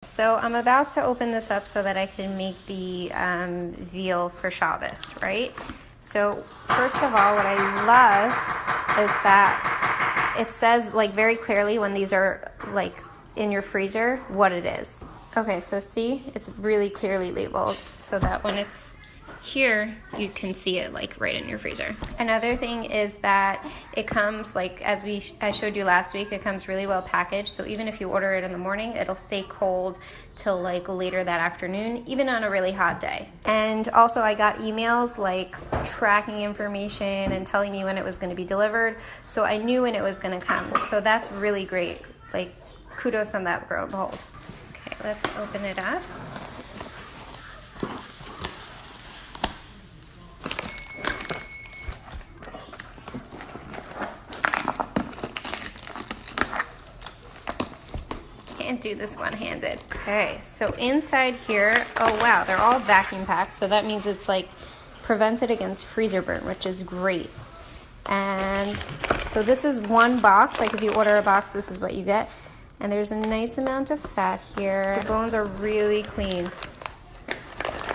So I'm about to open this up so that I can make the veal for Shabbos, right? So first of all, what I love is that it says like very clearly when these are like in your freezer what it is. Okay, so see, it's really clearly labeled so that when it's here you can see it like right in your freezer. Another thing is that it comes like I showed you last week, it comes really well packaged, so even if you order it in the morning it'll stay cold till like later that afternoon, even on a really hot day. And also I got emails like tracking information and telling me when it was going to be delivered, so I knew when it was going to come. So that's really great, like kudos on that, girl. Behold. Okay, let's open it up. Can't do this one-handed. Okay, so inside here, oh wow, they're all vacuum packed, so that means it's like prevented against freezer burn, which is great. And so this is one box, like if you order a box, this is what you get. And there's a nice amount of fat here. The bones are really clean.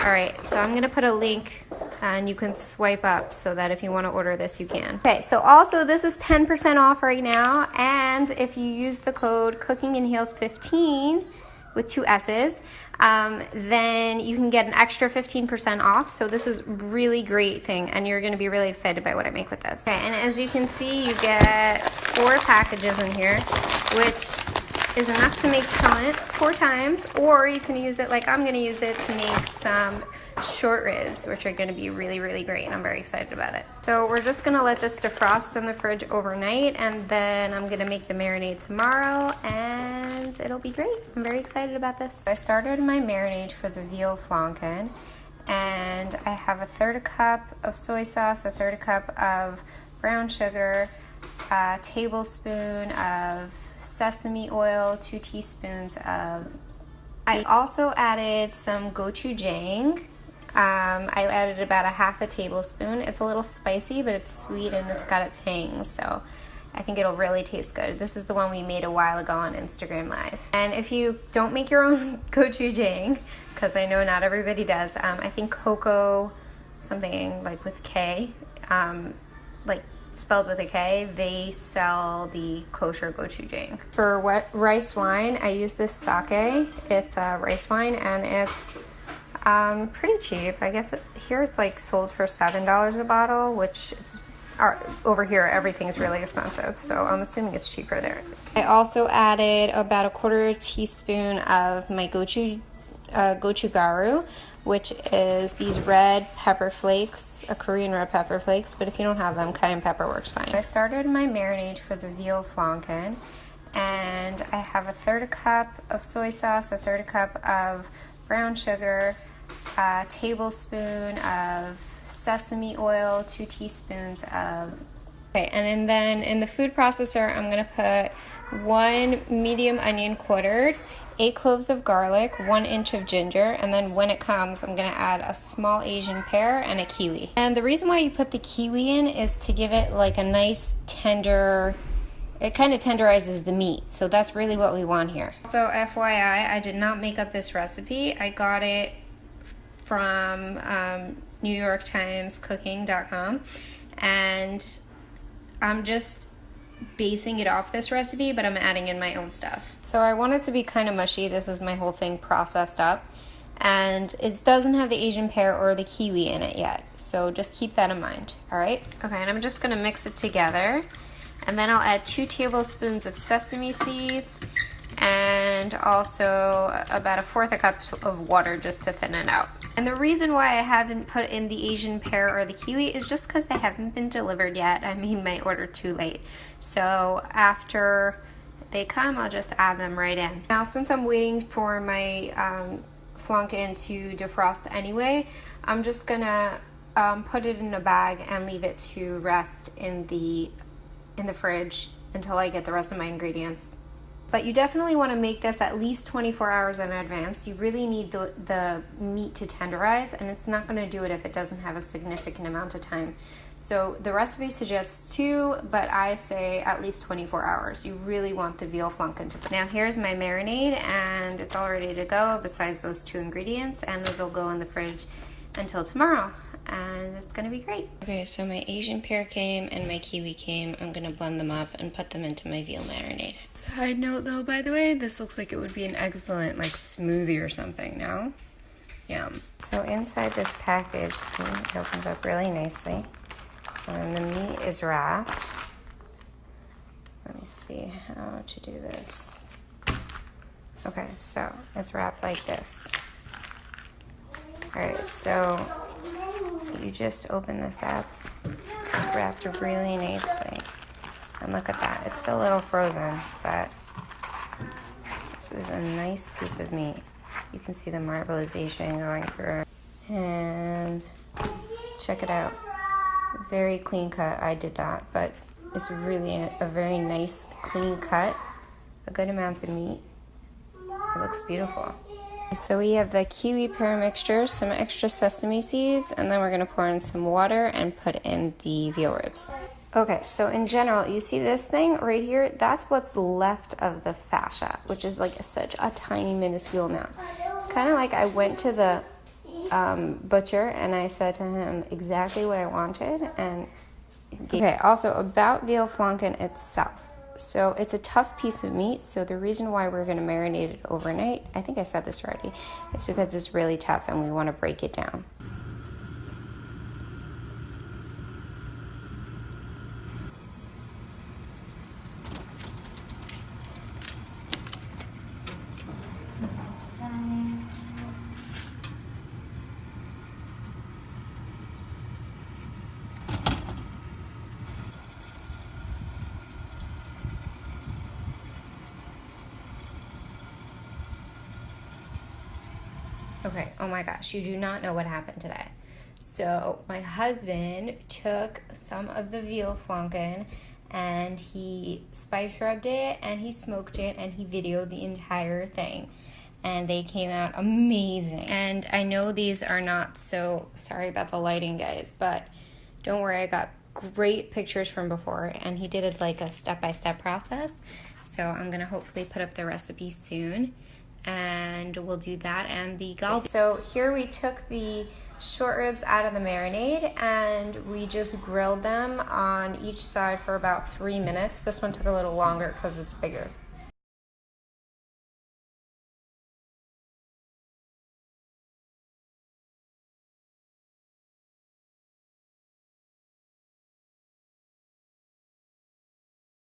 All right, so I'm gonna put a link and you can swipe up so that if you want to order this, you can. Okay, so also this is 10% off right now, and if you use the code CookingInHeels15 with 2 S's, then you can get an extra 15% off. So this is really great thing, and you're going to be really excited by what I make with this. Okay, and as you can see, you get 4 packages in here, which is enough to make 4 times, or you can use it like I'm going to use it to make some short ribs, which are going to be really, really great, and I'm very excited about it. So we're just going to let this defrost in the fridge overnight, and then I'm going to make the marinade tomorrow, and it'll be great. I'm very excited about this. I started my marinade for the veal flanken, and I have a 1/3 cup of soy sauce, a 1/3 cup of brown sugar, a tablespoon of sesame oil, 2 teaspoons of... I also added some gochujang. I added about a 1/2 tablespoon. It's a little spicy, but it's sweet and it's got a tang, so I think it'll really taste good. This is the one we made a while ago on Instagram Live. And if you don't make your own gochujang, because I know not everybody does, I think cocoa something like with K, like spelled with a K, they sell the kosher gochujang. For wet rice wine, I use this sake. It's a rice wine, and it's pretty cheap. I guess here it's like sold for $7 a bottle, which it's over here everything's really expensive, so I'm assuming it's cheaper there. I also added about a 1/4 teaspoon of my gochugaru, which is these red pepper flakes, a Korean red pepper flakes, but if you don't have them, cayenne pepper works fine. I started my marinade for the veal flanken, and I have a 1/3 cup of soy sauce, a 1/3 cup of brown sugar, a tablespoon of sesame oil, 2 teaspoons of... Okay, and then in the food processor, I'm gonna put 1 medium onion quartered, 8 cloves of garlic, 1 inch of ginger, and then when it comes, I'm gonna add a small Asian pear and a kiwi. And the reason why you put the kiwi in is to give it like a nice tender, it kind of tenderizes the meat, so that's really what we want here. So FYI, I did not make up this recipe. I got it from New York Times Cooking.com, and I'm just basing it off this recipe, but I'm adding in my own stuff. So I want it to be kind of mushy. This is my whole thing processed up, and it doesn't have the Asian pear or the kiwi in it yet, so just keep that in mind. All right, okay, and I'm just gonna mix it together, and then I'll add 2 tablespoons of sesame seeds and also about a 1/4 cup of water just to thin it out. And the reason why I haven't put in the Asian pear or the kiwi is just because they haven't been delivered yet. I made my order too late. So after they come, I'll just add them right in. Now, since I'm waiting for my flanken to defrost anyway, I'm just gonna put it in a bag and leave it to rest in the fridge until I get the rest of my ingredients. But you definitely want to make this at least 24 hours in advance. You really need the meat to tenderize, and it's not going to do it if it doesn't have a significant amount of time. So the recipe suggests 2, but I say at least 24 hours. You really want the veal flanken to. Now here's my marinade, and it's all ready to go besides those 2 ingredients, and it'll go in the fridge until tomorrow. And it's gonna be great. Okay, so my Asian pear came and my kiwi came. I'm gonna blend them up and put them into my veal marinade. Side note though, by the way, this looks like it would be an excellent like smoothie or something now. Yum. So inside this package, see, it opens up really nicely. And the meat is wrapped. Let me see how to do this. Okay, so it's wrapped like this. All right, so you just open this up. It's wrapped really nicely. And look at that. It's still a little frozen, but this is a nice piece of meat. You can see the marbleization going through. And check it out. Very clean cut. I did that, but it's really a very nice clean cut. A good amount of meat. It looks beautiful. So we have the kiwi pear mixture, some extra sesame seeds, and then we're going to pour in some water and put in the veal ribs. Okay, so in general, you see this thing right here? That's what's left of the fascia, which is like such a tiny, minuscule amount. It's kind of like I went to the butcher and I said to him exactly what I wanted. And okay, also about veal flanken itself. So it's a tough piece of meat, so the reason why we're going to marinate it overnight, I think I said this already, is because it's really tough and we want to break it down. Okay, oh my gosh, you do not know what happened today. So my husband took some of the veal flanken and he spice rubbed it and he smoked it and he videoed the entire thing. And they came out amazing. And I know these are not so, sorry about the lighting guys, but don't worry, I got great pictures from before and he did it like a step-by-step process. So I'm gonna hopefully put up the recipe soon. And we'll do that and the galbi. So here we took the short ribs out of the marinade and we just grilled them on each side for about 3 minutes. This one took a little longer because it's bigger.